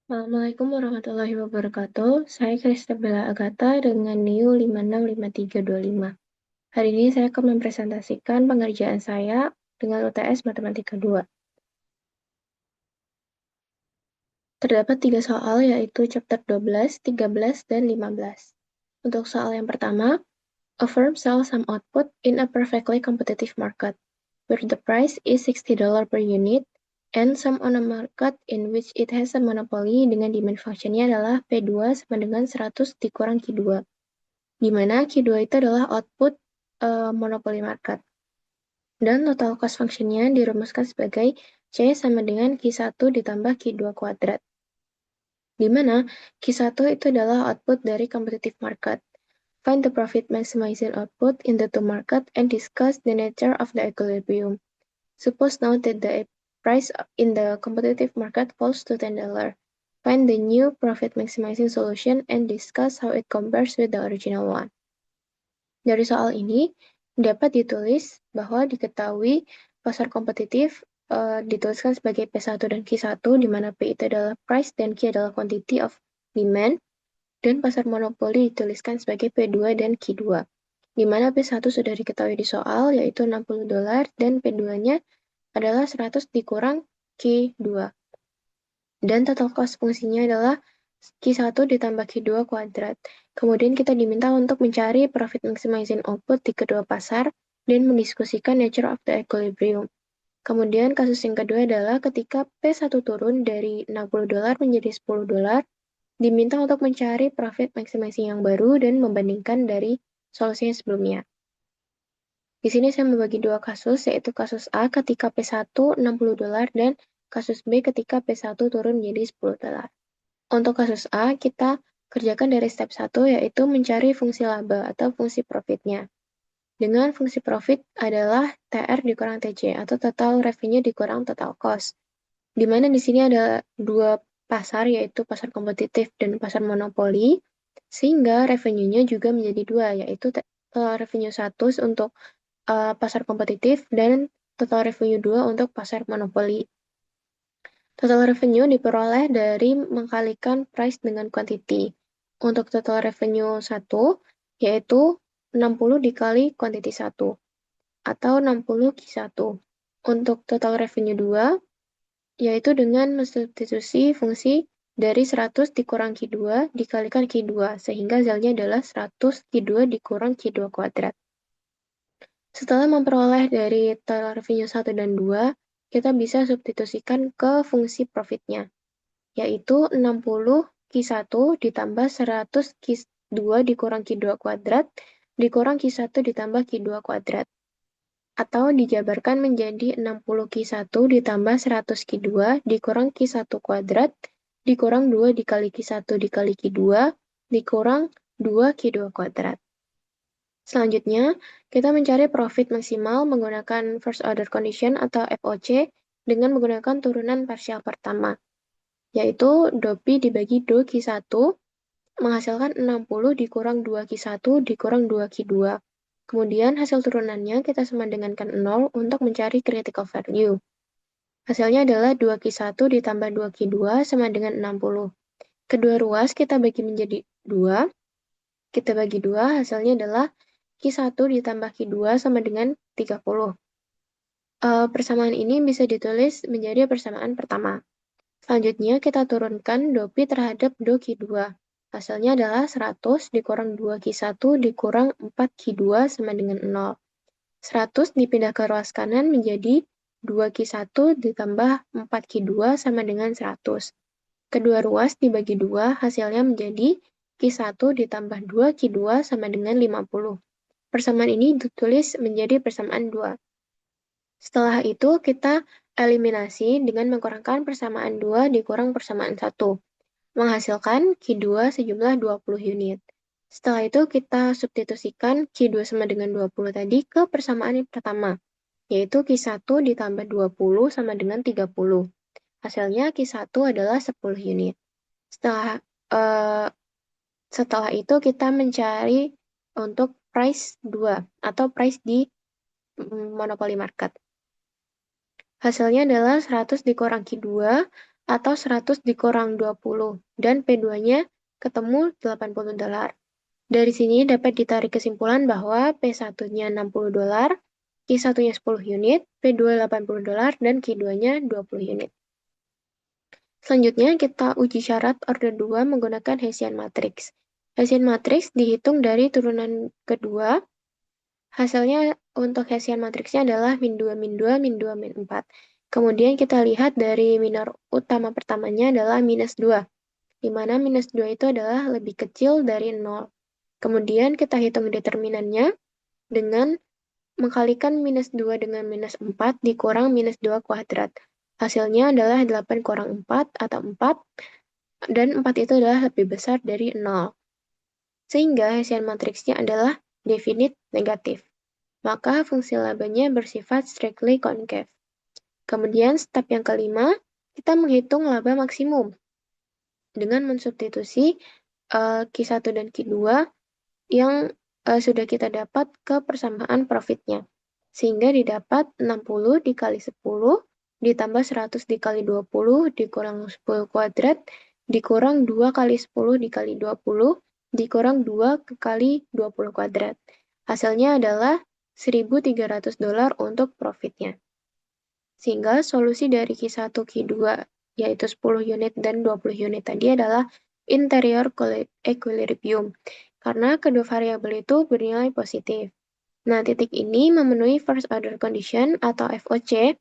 Assalamualaikum warahmatullahi wabarakatuh. Saya Kristabella Agatha dengan NIU 565325. Hari ini saya akan mempresentasikan pengerjaan saya dengan UTS Matematika 2. Terdapat 3 soal yaitu chapter 12, 13, dan 15. Untuk soal yang pertama, a firm sells some output in a perfectly competitive market, where the price is $60 per unit, and some on a market in which it has a monopoly dengan demand functionnya adalah P2 sama dengan 100 dikurang Q2, di mana Q2 itu adalah output monopoly market. Dan total cost functionnya dirumuskan sebagai C sama dengan Q1 ditambah Q2 kuadrat, di mana Q1 itu adalah output dari competitive market. Find the profit maximizing output in the two market and discuss the nature of the equilibrium. Suppose now that the price in the competitive market falls to $10. Find the new profit maximizing solution and discuss how it compares with the original one. Dari soal ini, dapat ditulis bahwa diketahui pasar kompetitif dituliskan sebagai P1 dan Q1, di mana P itu adalah price dan Q adalah quantity of demand, dan pasar monopoli dituliskan sebagai P2 dan Q2, di mana P1 sudah diketahui di soal, yaitu $60, dan P2-nya adalah 100 dikurang Q2. Dan total cost fungsinya adalah Q1 ditambah Q2 kuadrat. Kemudian kita diminta untuk mencari profit maximizing output di kedua pasar dan mendiskusikan nature of the equilibrium. Kemudian kasus yang kedua adalah ketika P1 turun dari $60 menjadi $10, diminta untuk mencari profit maximizing yang baru dan membandingkan dari solusi yang sebelumnya. Di sini saya membagi dua kasus, yaitu kasus A ketika P1 $60 dan kasus B ketika P1 turun menjadi $10. Untuk kasus A, kita kerjakan dari step 1, yaitu mencari fungsi laba atau fungsi profitnya. Dengan fungsi profit adalah TR dikurang TC atau total revenue dikurang total cost. Di mana di sini ada dua pasar, yaitu pasar kompetitif dan pasar monopoli, sehingga revenue-nya juga menjadi dua, yaitu total revenue 1 untuk pasar kompetitif dan total revenue 2 untuk pasar monopoli. Total revenue diperoleh dari mengkalikan price dengan quantity. Untuk total revenue 1, yaitu 60 dikali quantity 1, atau 60 Q1. Untuk total revenue 2, yaitu dengan mensubstitusi fungsi dari 100 dikurang Q2 dikalikan Q2, sehingga hasilnya adalah 100 Q2 dikurang Q2 kuadrat. Setelah memperoleh dari total revenue 1 dan 2, kita bisa substitusikan ke fungsi profitnya, yaitu 60 Q1 ditambah 100 Q2 dikurang Q2 kuadrat dikurang Q1 ditambah Q2 kuadrat. Atau dijabarkan menjadi 60 Q1 ditambah 100 Q2 dikurang Q1 kuadrat dikurang 2 dikali Q1 dikali Q2 dikurang 2 Q2 kuadrat. Selanjutnya, kita mencari profit maksimal menggunakan first order condition atau FOC dengan menggunakan turunan parsial pertama, yaitu DOPI dibagi DO Q1 menghasilkan 60 dikurang 2 Q1 dikurang 2 Q2. Kemudian hasil turunannya kita samadengankan 0 untuk mencari critical value. Hasilnya adalah 2 Q1 ditambah 2 Q2 sama dengan 60. Kedua ruas kita bagi menjadi 2. Kita bagi 2, hasilnya adalah Q1 ditambah Q2 sama dengan 30. Persamaan ini bisa ditulis menjadi persamaan pertama. Selanjutnya kita turunkan DOPI terhadap DO Q2. Hasilnya adalah 100 dikurang 2 Q1 dikurang 4 Q2 sama dengan 0. 100 dipindah ke ruas kanan menjadi 2 Q1 ditambah 4 Q2 sama dengan 100. Kedua ruas dibagi 2, hasilnya menjadi Q1 ditambah 2 Q2 sama dengan 50. Persamaan ini ditulis menjadi persamaan 2. Setelah itu, kita eliminasi dengan mengkurangkan persamaan 2 dikurang persamaan 1, menghasilkan Q2 sejumlah 20 unit. Setelah itu, kita substitusikan Q2 sama dengan 20 tadi ke persamaan yang pertama, yaitu Q1 ditambah 20 sama dengan 30. Hasilnya Q1 adalah 10 unit. Setelah itu, kita mencari untuk price 2 atau price di monopoly market. Hasilnya adalah 100 dikurang Q2 atau 100 dikurang 20, dan P2-nya ketemu $80. Dari sini dapat ditarik kesimpulan bahwa P1-nya $60, Q1-nya 10 unit, P2 $80, dan Q2-nya 20 unit. Selanjutnya, kita uji syarat order 2 menggunakan Hessian matrix. Hessian matrix dihitung dari turunan kedua. Hasilnya untuk Hessian matriksnya adalah min 2, min 2, min 2, min 4. Kemudian kita lihat dari minor utama pertamanya adalah minus 2, di mana minus 2 itu adalah lebih kecil dari 0. Kemudian kita hitung determinannya dengan mengkalikan minus 2 dengan minus 4 dikurang minus 2 kuadrat. Hasilnya adalah 8 kurang 4 atau 4, dan 4 itu adalah lebih besar dari 0. Sehingga Hessian matriksnya adalah definite negatif. Maka fungsi labanya bersifat strictly concave. Kemudian step yang kelima, kita menghitung laba maksimum dengan mensubstitusi Q1 dan Q2 yang sudah kita dapat ke persamaan profitnya. Sehingga didapat 60 dikali 10 ditambah 100 dikali 20 dikurang 10 kuadrat dikurang 2 kali 10 dikali 20 dikurang 2 kali 20 kuadrat. Hasilnya adalah $1.300 untuk profitnya. Sehingga solusi dari Q1, Q2 yaitu 10 unit dan 20 unit tadi adalah interior equilibrium, karena kedua variabel itu bernilai positif. Nah, titik ini memenuhi first order condition atau FOC,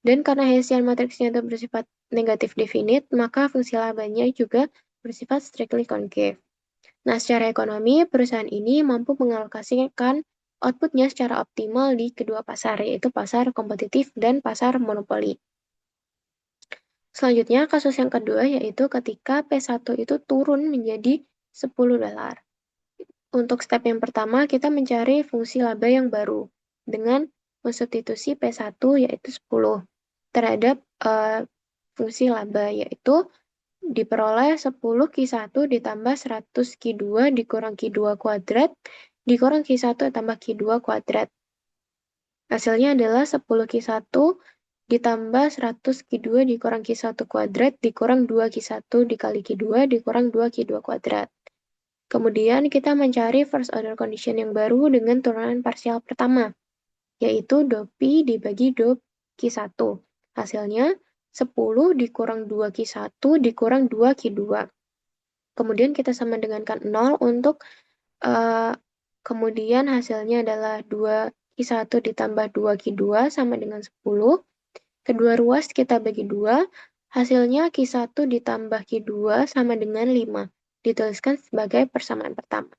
dan karena Hessian matriksnya itu bersifat negatif definite, maka fungsi labanya juga bersifat strictly concave. Nah, secara ekonomi, perusahaan ini mampu mengalokasikan outputnya secara optimal di kedua pasar, yaitu pasar kompetitif dan pasar monopoli. Selanjutnya, kasus yang kedua yaitu ketika P1 itu turun menjadi $10. Untuk step yang pertama, kita mencari fungsi laba yang baru dengan mensubstitusi P1 yaitu 10 terhadap fungsi laba yaitu diperoleh 10 Q1 ditambah 100 Q2 dikurang Q2 kuadrat dikurang Q1 tambah Q2 kuadrat. Hasilnya adalah 10 Q1 ditambah 100 Q2 dikurang Q1 kuadrat dikurang 2 Q1 dikali Q2 dikurang 2 Q2 kuadrat. Kemudian kita mencari first order condition yang baru dengan turunan parsial pertama, yaitu DOP dibagi DOP Q1. Hasilnya 10 dikurang 2 Q1 dikurang 2 Q2. Kemudian kita sama dengankan 0 untuk kemudian hasilnya adalah 2 Q1 ditambah 2 Q2 sama dengan 10. Kedua ruas kita bagi 2, hasilnya Q1 ditambah Q2 sama dengan 5. Dituliskan sebagai persamaan pertama.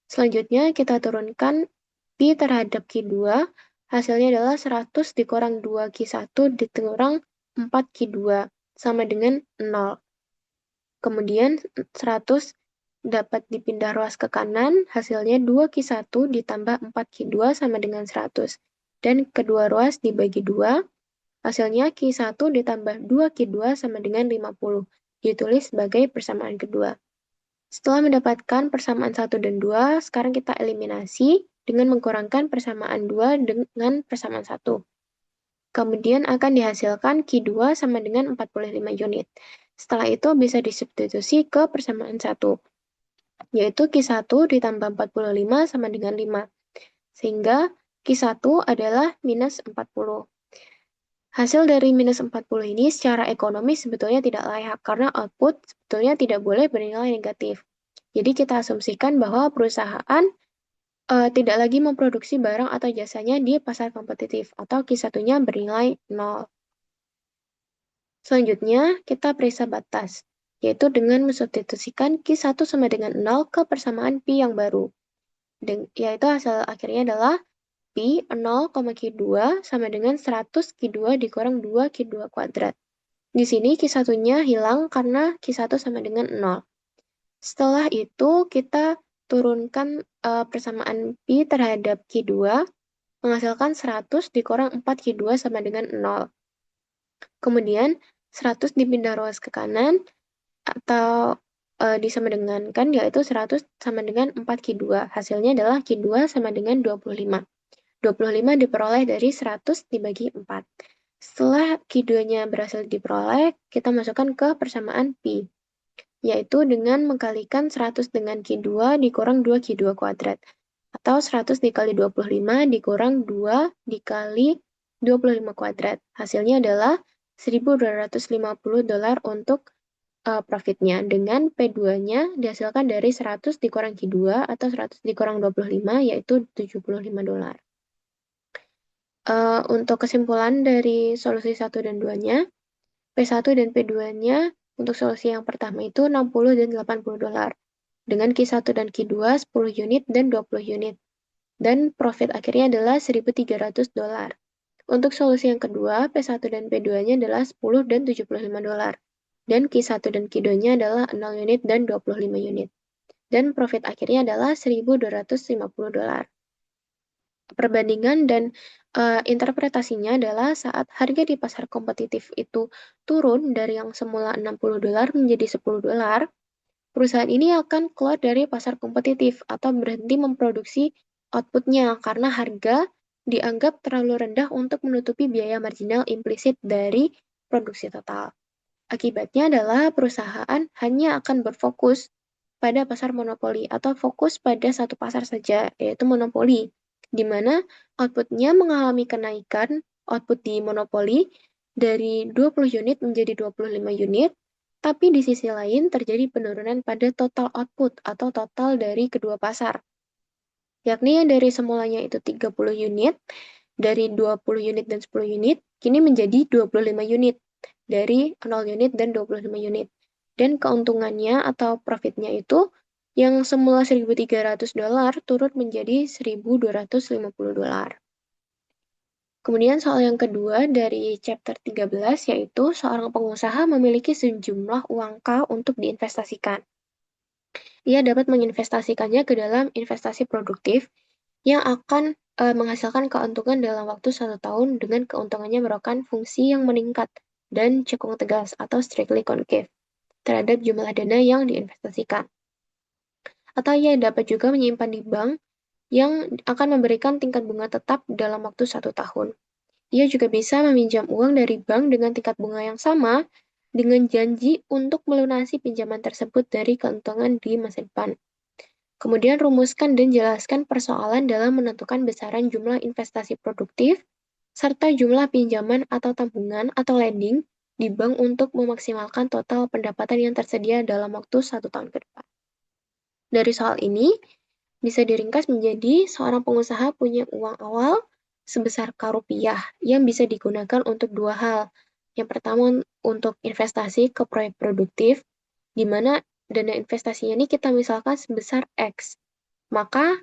Selanjutnya kita turunkan Pi terhadap Q2, hasilnya adalah 100 dikurang 2 Q1 dikurang 4 Q2 sama dengan 0. Kemudian 100 dapat dipindah ruas ke kanan, hasilnya 2 Q1 ditambah 4 Q2 sama dengan 100. Dan kedua ruas dibagi 2, hasilnya Q1 ditambah 2 Q2 sama dengan 50. Ditulis sebagai persamaan kedua. Setelah mendapatkan persamaan 1 dan 2, sekarang kita eliminasi dengan mengkurangkan persamaan 2 dengan persamaan 1. Kemudian akan dihasilkan Q2 sama dengan 45 unit. Setelah itu bisa disubstitusi ke persamaan 1, yaitu Q1 ditambah 45 sama dengan 5. Sehingga Q1 adalah minus 40. Hasil dari minus 40 ini secara ekonomis sebetulnya tidak layak karena output sebetulnya tidak boleh bernilai negatif. Jadi kita asumsikan bahwa perusahaan tidak lagi memproduksi barang atau jasanya di pasar kompetitif atau Q1-nya bernilai 0. Selanjutnya kita periksa batas, yaitu dengan mensubstitusikan Q1 sama dengan 0 ke persamaan Pi yang baru. Yaitu hasil akhirnya adalah Pi 0, Q2 sama dengan 100 Q2 dikurang 2 Q2 kuadrat. Di sini Q1-nya hilang karena Q1 sama dengan 0. Setelah itu kita turunkan persamaan Pi terhadap Q2, menghasilkan 100 dikurang 4 Q2 sama dengan 0. Kemudian 100 dipindah ruas ke kanan atau disama dengankan, yaitu 100 sama dengan 4 Q2. Hasilnya adalah Q2 sama dengan 25. 25 diperoleh dari 100 dibagi 4. Setelah Q2-nya berhasil diperoleh, kita masukkan ke persamaan Pi, yaitu dengan mengkalikan 100 dengan Q2 dikurang 2 Q2 kuadrat, atau 100 dikali 25 dikurang 2 dikali 25 kuadrat. Hasilnya adalah $1.250 untuk profitnya, dengan P2-nya dihasilkan dari 100 dikurang Q2 atau 100 dikurang 25, yaitu $75. Untuk kesimpulan dari solusi 1 dan 2-nya, P1 dan P2-nya untuk solusi yang pertama itu 60 dan $80, dengan Q1 dan Q2 10 unit dan 20 unit. Dan profit akhirnya adalah $1.300. Untuk solusi yang kedua, P1 dan P2-nya adalah 10 dan $75. Dan Q1 dan Q2-nya adalah 0 unit dan 25 unit. Dan profit akhirnya adalah $1.250. Perbandingan dan interpretasinya adalah saat harga di pasar kompetitif itu turun dari yang semula $60 menjadi $10, perusahaan ini akan keluar dari pasar kompetitif atau berhenti memproduksi output-nya karena harga dianggap terlalu rendah untuk menutupi biaya marginal implisit dari produksi total. Akibatnya adalah perusahaan hanya akan berfokus pada pasar monopoli atau fokus pada satu pasar saja, yaitu monopoli, di mana output-nya mengalami kenaikan output di monopoli dari 20 unit menjadi 25 unit, tapi di sisi lain terjadi penurunan pada total output atau total dari kedua pasar, yakni yang dari semulanya itu 30 unit, dari 20 unit dan 10 unit, kini menjadi 25 unit, dari 0 unit dan 25 unit. Dan keuntungannya atau profitnya itu yang semula $1.300 turut menjadi $1.250. Kemudian soal yang kedua dari chapter 13 yaitu seorang pengusaha memiliki sejumlah uang K untuk diinvestasikan. Ia dapat menginvestasikannya ke dalam investasi produktif yang akan menghasilkan keuntungan dalam waktu 1 tahun dengan keuntungannya merupakan fungsi yang meningkat dan cekung tegas atau strictly concave terhadap jumlah dana yang diinvestasikan. Atau ia dapat juga menyimpan di bank yang akan memberikan tingkat bunga tetap dalam waktu 1 tahun. Ia juga bisa meminjam uang dari bank dengan tingkat bunga yang sama dengan janji untuk melunasi pinjaman tersebut dari keuntungan di masa depan. Kemudian rumuskan dan jelaskan persoalan dalam menentukan besaran jumlah investasi produktif serta jumlah pinjaman atau tabungan atau lending di bank untuk memaksimalkan total pendapatan yang tersedia dalam waktu 1 tahun ke depan. Dari soal ini, bisa diringkas menjadi seorang pengusaha punya uang awal sebesar Rp yang bisa digunakan untuk dua hal. Yang pertama untuk investasi ke proyek produktif, di mana dana investasinya ini kita misalkan sebesar X. Maka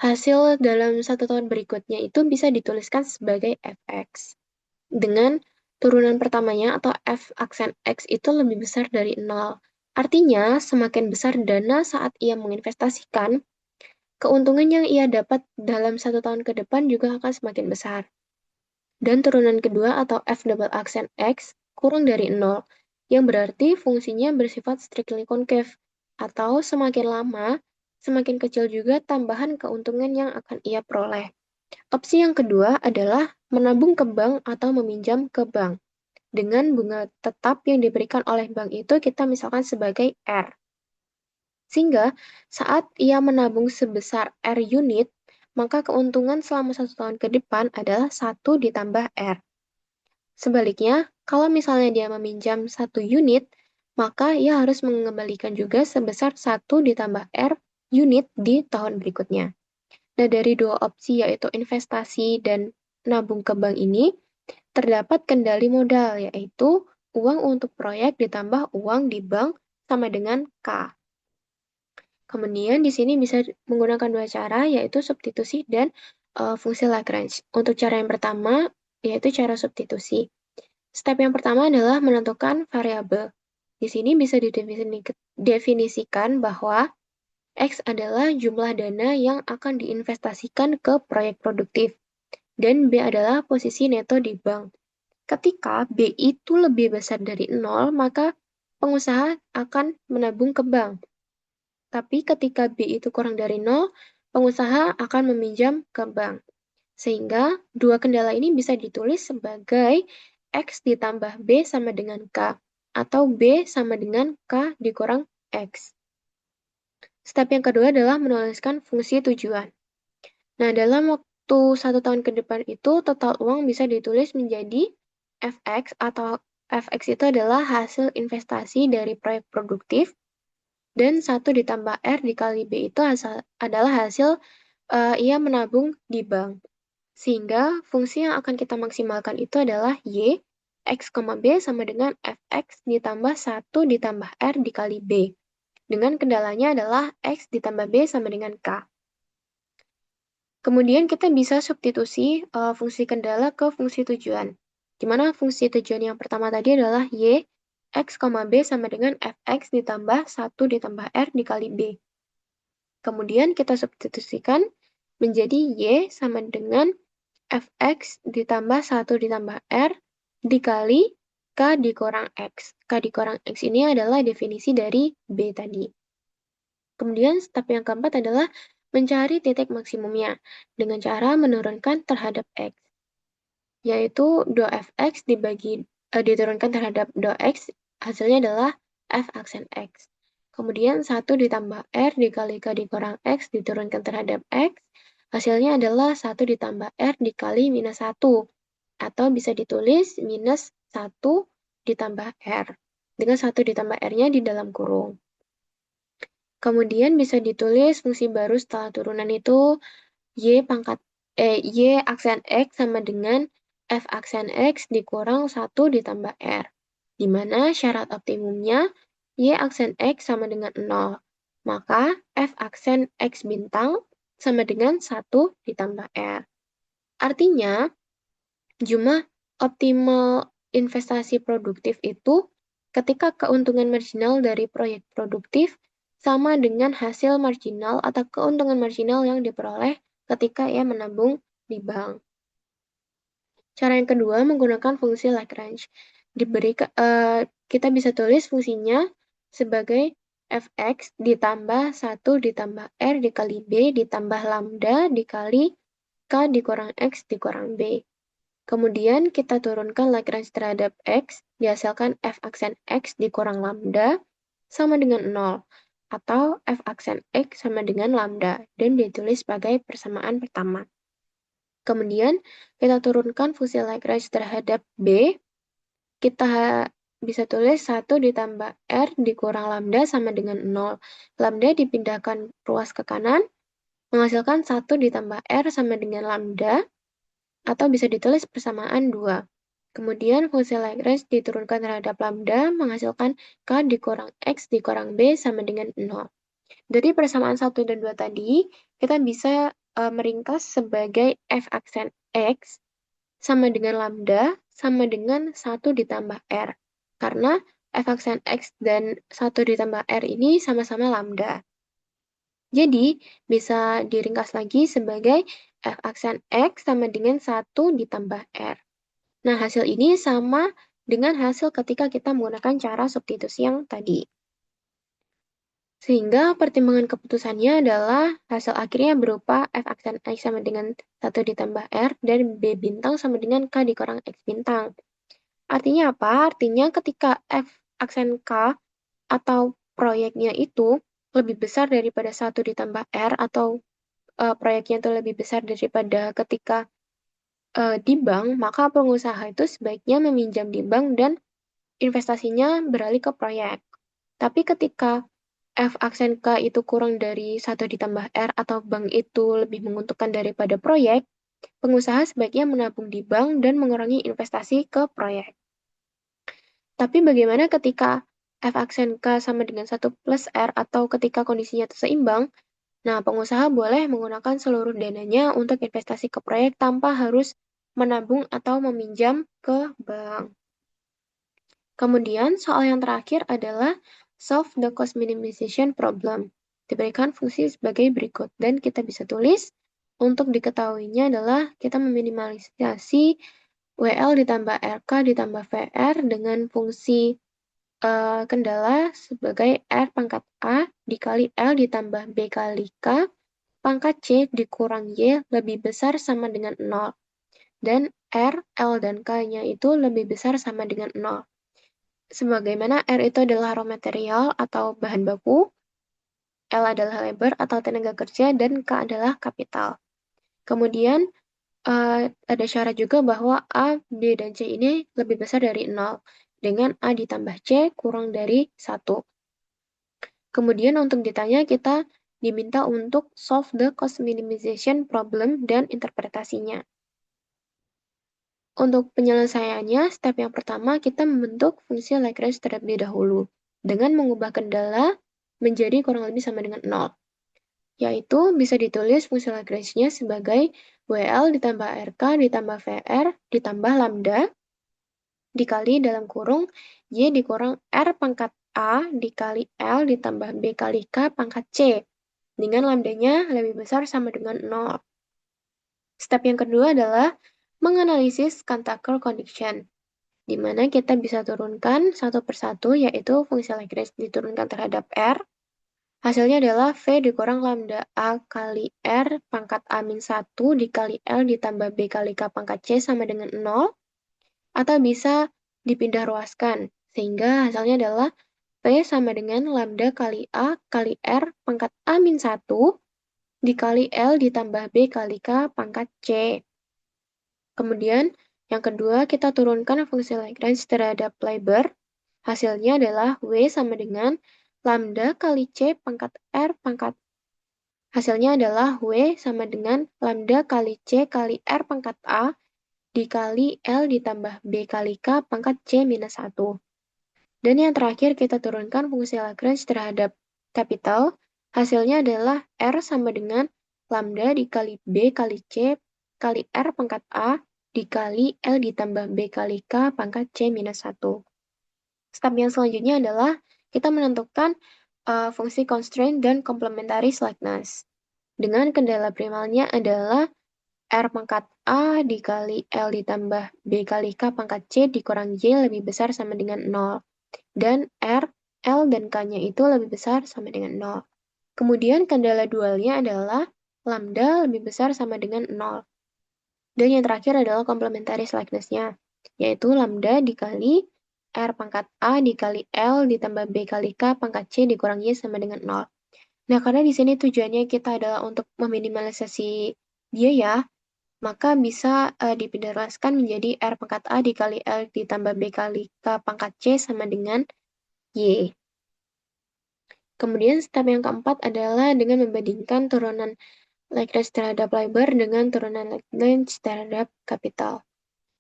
hasil dalam 1 tahun berikutnya itu bisa dituliskan sebagai Fx. Dengan turunan pertamanya atau F aksen X itu lebih besar dari 0. Artinya, semakin besar dana saat ia menginvestasikan, keuntungan yang ia dapat dalam 1 tahun ke depan juga akan semakin besar. Dan turunan kedua atau F double aksen X kurang dari 0, yang berarti fungsinya bersifat strictly concave, atau semakin lama, semakin kecil juga tambahan keuntungan yang akan ia peroleh. Opsi yang kedua adalah menabung ke bank atau meminjam ke bank. Dengan bunga tetap yang diberikan oleh bank itu kita misalkan sebagai R. Sehingga saat ia menabung sebesar R unit, maka keuntungan selama 1 tahun ke depan adalah 1 ditambah R. Sebaliknya, kalau misalnya dia meminjam 1 unit, maka ia harus mengembalikan juga sebesar 1 ditambah R unit di tahun berikutnya. Nah, dari dua opsi yaitu investasi dan nabung ke bank ini, terdapat kendali modal, yaitu uang untuk proyek ditambah uang di bank sama dengan K. Kemudian di sini bisa menggunakan dua cara, yaitu substitusi dan fungsi Lagrange. Untuk cara yang pertama, yaitu cara substitusi. Step yang pertama adalah menentukan variabel. Di sini bisa didefinisikan bahwa X adalah jumlah dana yang akan diinvestasikan ke proyek produktif, dan B adalah posisi neto di bank. Ketika B itu lebih besar dari 0, maka pengusaha akan menabung ke bank. Tapi ketika B itu kurang dari 0, pengusaha akan meminjam ke bank. Sehingga dua kendala ini bisa ditulis sebagai X ditambah B sama dengan K, atau B sama dengan K dikurang X. Step yang kedua adalah menuliskan fungsi tujuan. Nah, dalam waktu 1 tahun ke depan itu, total uang bisa ditulis menjadi FX, atau FX itu adalah hasil investasi dari proyek produktif, dan 1 ditambah R dikali B itu adalah hasil ia menabung di bank. Sehingga fungsi yang akan kita maksimalkan itu adalah Y, X, B sama dengan Fx ditambah 1 ditambah R dikali B. Dengan kendalanya adalah X ditambah B sama dengan K. Kemudian kita bisa substitusi fungsi kendala ke fungsi tujuan. Di mana fungsi tujuan yang pertama tadi adalah Y, X, B sama dengan Fx ditambah 1 ditambah R dikali B. Kemudian kita substitusikan menjadi Y sama dengan Fx ditambah 1 ditambah R dikali K dikurang X. K dikurang X ini adalah definisi dari B tadi. Kemudian step yang keempat adalah mencari titik maksimumnya dengan cara menurunkan terhadap X. Yaitu do Fx diturunkan terhadap do X, hasilnya adalah F aksen X. Kemudian 1 ditambah R dikali K dikurang X diturunkan terhadap X, hasilnya adalah 1 ditambah R dikali minus 1. Atau bisa ditulis minus 1 ditambah R. Dengan 1 ditambah R-nya di dalam kurung. Kemudian bisa ditulis fungsi baru setelah turunan itu Y aksen X sama dengan F aksen X dikurang 1 ditambah R. Di mana syarat optimumnya Y aksen X sama dengan 0. Maka F aksen X bintang sama dengan 1 ditambah R. Artinya, jumlah optimal investasi produktif itu ketika keuntungan marginal dari proyek produktif sama dengan hasil marginal atau keuntungan marginal yang diperoleh ketika ia menabung di bank. Cara yang kedua menggunakan fungsi Lagrange. Kita bisa tulis fungsinya sebagai Fx ditambah 1 ditambah R dikali B ditambah lambda dikali K dikurang X dikurang B. Kemudian kita turunkan Lagrange terhadap X, dihasilkan F aksen X dikurang lambda sama dengan 0, atau F aksen X sama dengan lambda, dan ditulis sebagai persamaan pertama. Kemudian kita turunkan fungsi Lagrange terhadap B, kita bisa tulis 1 ditambah R dikurang lambda sama dengan 0. Lambda dipindahkan ruas ke kanan, menghasilkan 1 ditambah R sama dengan lambda, atau bisa ditulis persamaan 2. Kemudian fungsi Lagrange diturunkan terhadap lambda menghasilkan K dikurang X dikurang B sama dengan 0. Dari persamaan 1 dan 2 tadi, kita bisa meringkas sebagai F aksen X sama dengan lambda sama dengan 1 ditambah R. Karena F aksen X dan 1 ditambah R ini sama-sama lambda. Jadi, bisa diringkas lagi sebagai F aksen X sama dengan 1 ditambah R. Nah, hasil ini sama dengan hasil ketika kita menggunakan cara substitusi yang tadi. Sehingga pertimbangan keputusannya adalah hasil akhirnya berupa F aksen X sama dengan 1 ditambah R dan B bintang sama dengan K dikurang X bintang. Artinya apa? Artinya ketika F aksen K atau proyeknya itu lebih besar daripada 1 ditambah R atau proyeknya itu lebih besar daripada ketika di bank, maka pengusaha itu sebaiknya meminjam di bank dan investasinya beralih ke proyek. Tapi ketika F aksen K itu kurang dari 1 ditambah R atau bank itu lebih menguntungkan daripada proyek, pengusaha sebaiknya menabung di bank dan mengurangi investasi ke proyek. Tapi bagaimana ketika F aksen K sama dengan 1 plus R atau ketika kondisinya itu seimbang? Nah, pengusaha boleh menggunakan seluruh dananya untuk investasi ke proyek tanpa harus menabung atau meminjam ke bank. Kemudian, soal yang terakhir adalah solve the cost minimization problem. Diberikan fungsi sebagai berikut, dan kita bisa tulis untuk diketahuinya adalah kita meminimalisasi WL ditambah RK ditambah VR dengan fungsi kendala sebagai R pangkat A dikali L ditambah B kali K pangkat C dikurang Y lebih besar sama dengan 0. Dan R, L, dan K-nya itu lebih besar sama dengan 0. Sebagaimana R itu adalah raw material atau bahan baku, L adalah labor atau tenaga kerja, dan K adalah kapital. Kemudian, ada syarat juga bahwa A, B, dan C ini lebih besar dari 0, dengan A ditambah C kurang dari 1. Kemudian untuk ditanya, kita diminta untuk solve the cost minimization problem dan interpretasinya. Untuk penyelesaiannya, step yang pertama kita membentuk fungsi Lagrange terlebih dahulu dengan mengubah kendala menjadi kurang lebih sama dengan 0. Yaitu bisa ditulis fungsi Lagrange-nya sebagai WL ditambah RK ditambah VR ditambah lambda dikali dalam kurung Y dikurang R pangkat A dikali L ditambah B kali K pangkat C. Dengan lambdanya lebih besar sama dengan 0. Step yang kedua adalah menganalisis Cantaker condition, di mana kita bisa turunkan satu persatu, yaitu fungsi Lagrange diturunkan terhadap R. Hasilnya adalah V dikurang lambda A kali R pangkat A-1 dikali L ditambah B kali K pangkat C sama dengan 0. Atau bisa dipindah ruaskan, sehingga hasilnya adalah V sama dengan lambda kali A kali R pangkat A-1 dikali L ditambah B kali K pangkat C. Kemudian, yang kedua, kita turunkan fungsi Lagrange terhadap labor. Hasilnya adalah W sama dengan lambda kali C pangkat R pangkat. Hasilnya adalah W sama dengan lambda kali C kali R pangkat A dikali L ditambah B kali K pangkat C minus 1. Dan yang terakhir, kita turunkan fungsi Lagrange terhadap kapital. Hasilnya adalah R sama dengan lambda dikali B kali C kali R pangkat A dikali L ditambah B kali K pangkat C minus 1. Step yang selanjutnya adalah kita menentukan fungsi constraint dan complementary slackness. Dengan kendala primalnya adalah R pangkat A dikali L ditambah B kali K pangkat C dikurang Y lebih besar sama dengan 0. Dan R, L, dan K-nya itu lebih besar sama dengan 0. Kemudian kendala dualnya adalah lambda lebih besar sama dengan 0. Dan yang terakhir adalah complementary slackness-nya, yaitu lambda dikali R pangkat A dikali L ditambah B kali K pangkat C dikurang Y sama dengan 0. Nah, karena di sini tujuannya kita adalah untuk meminimalisasi biaya, maka bisa dipindah ruaskan menjadi R pangkat A dikali L ditambah B kali K pangkat C sama dengan Y. Kemudian step yang keempat adalah dengan membandingkan turunan Lagrange terhadap labor dengan turunan Lagrange terhadap kapital.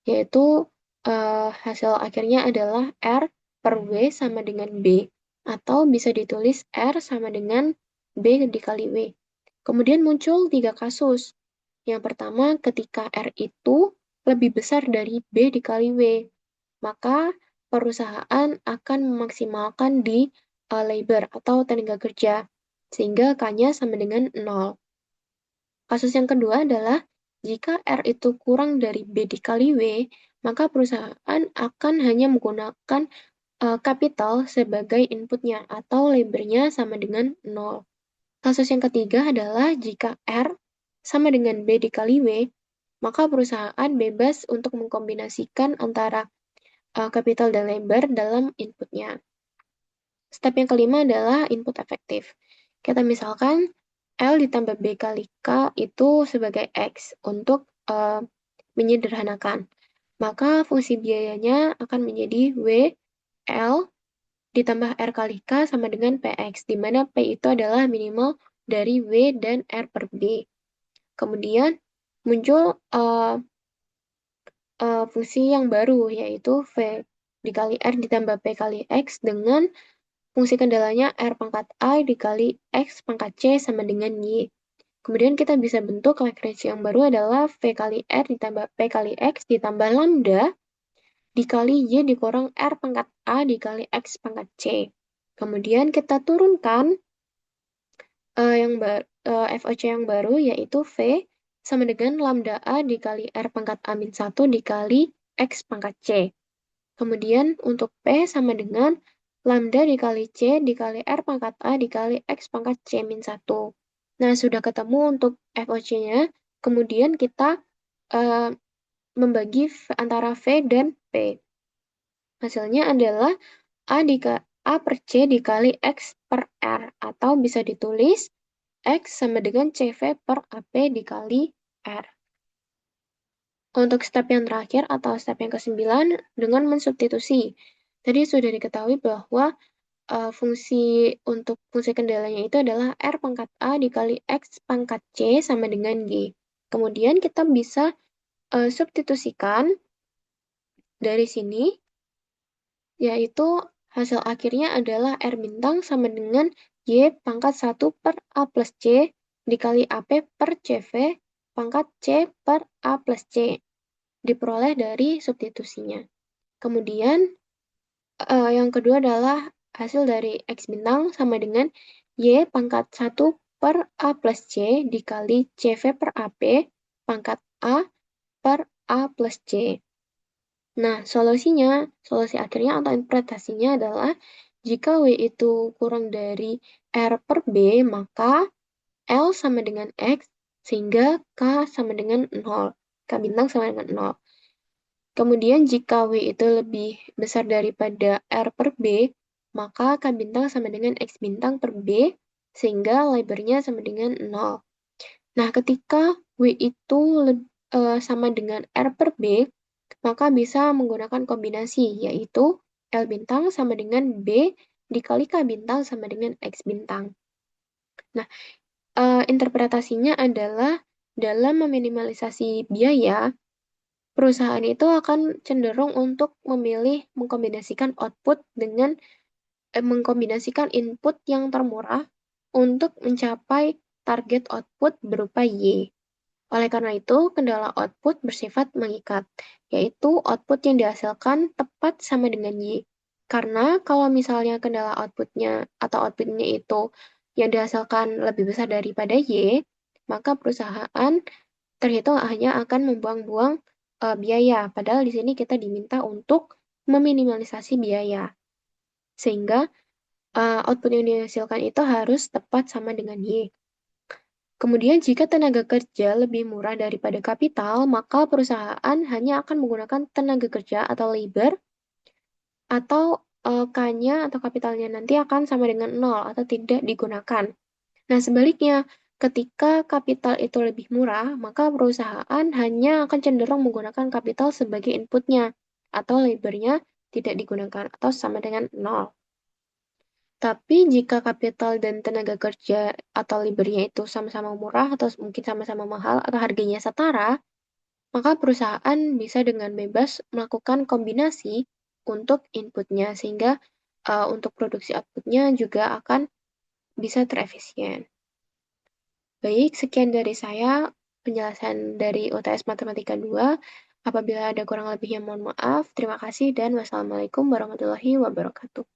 Yaitu hasil akhirnya adalah R per W sama dengan B. Atau bisa ditulis R sama dengan B dikali W. Kemudian muncul 3 kasus. Yang pertama, ketika R itu lebih besar dari B dikali W, maka perusahaan akan memaksimalkan di labor atau tenaga kerja, sehingga K-nya sama dengan 0. Kasus yang kedua adalah jika R itu kurang dari B dikali W, maka perusahaan akan hanya menggunakan kapital sebagai inputnya atau labornya sama dengan 0. Kasus yang ketiga adalah jika R sama dengan B dikali W, maka perusahaan bebas untuk mengkombinasikan antara kapital dan labor dalam inputnya. Step yang kelima adalah input efektif. Kita misalkan L ditambah B kali K itu sebagai X untuk menyederhanakan. Maka fungsi biayanya akan menjadi W, L, ditambah R kali K sama dengan PX, di mana P itu adalah minimal dari W dan R per B. Kemudian muncul fungsi yang baru, yaitu V dikali R ditambah P kali X dengan fungsi kendalanya R pangkat A dikali X pangkat C sama dengan Y. Kemudian kita bisa bentuk Lagrange yang baru adalah V kali R ditambah P kali X ditambah lambda dikali Y dikurang R pangkat A dikali X pangkat C. Kemudian kita turunkan FOC yang baru, yaitu V sama dengan lambda A dikali R pangkat A-1 dikali X pangkat C. Kemudian untuk P sama dengan lambda dikali C dikali R pangkat A dikali X pangkat C-1. Nah, sudah ketemu untuk FOC-nya, kemudian kita membagi antara V dan P. Hasilnya adalah A per C dikali X per R, atau bisa ditulis X sama dengan CV per AP dikali R. Untuk step yang terakhir atau step yang ke-9 dengan mensubstitusi. Tadi sudah diketahui bahwa untuk fungsi kendalanya itu adalah R pangkat A dikali X pangkat C sama dengan G. Kemudian kita bisa substitusikan dari sini, yaitu hasil akhirnya adalah R bintang sama dengan Y pangkat 1 per A plus C dikali AP per CV pangkat C per A plus C. Diperoleh dari substitusinya. Kemudian, yang kedua adalah hasil dari X bintang sama dengan Y pangkat 1 per A plus C dikali CV per AP pangkat A per A plus C. Nah, solusi akhirnya atau interpretasinya adalah jika W itu kurang dari R per B, maka L sama dengan X, sehingga K sama dengan 0. K bintang sama dengan 0. Kemudian jika W itu lebih besar daripada R per B, maka K bintang sama dengan X bintang per B, sehingga Liber-nya sama dengan 0. Nah, ketika W itu sama dengan R per B, maka bisa menggunakan kombinasi, yaitu L bintang sama dengan B dikali K bintang sama dengan X bintang. Nah, interpretasinya adalah dalam meminimalisasi biaya, perusahaan itu akan cenderung untuk memilih mengkombinasikan output dengan mengkombinasikan input yang termurah untuk mencapai target output berupa Y. Oleh karena itu, kendala output bersifat mengikat, yaitu output yang dihasilkan tepat sama dengan Y. Karena kalau misalnya kendala outputnya atau outputnya itu yang dihasilkan lebih besar daripada Y, maka perusahaan terhitung hanya akan membuang-buang biaya. Padahal di sini kita diminta untuk meminimalisasi biaya. Sehingga output yang dihasilkan itu harus tepat sama dengan Y. Kemudian jika tenaga kerja lebih murah daripada kapital, maka perusahaan hanya akan menggunakan tenaga kerja atau labor, atau K-nya atau kapitalnya nanti akan sama dengan 0 atau tidak digunakan. Nah, sebaliknya, ketika kapital itu lebih murah, maka perusahaan hanya akan cenderung menggunakan kapital sebagai inputnya, atau labor-nya tidak digunakan, atau sama dengan 0. Tapi jika kapital dan tenaga kerja atau labor-nya itu sama-sama murah atau mungkin sama-sama mahal atau harganya setara, maka perusahaan bisa dengan bebas melakukan kombinasi untuk inputnya sehingga untuk produksi outputnya juga akan bisa terefisien. Baik, sekian dari saya penjelasan dari UTS Matematika 2. Apabila ada kurang lebihnya mohon maaf. Terima kasih dan wassalamualaikum warahmatullahi wabarakatuh.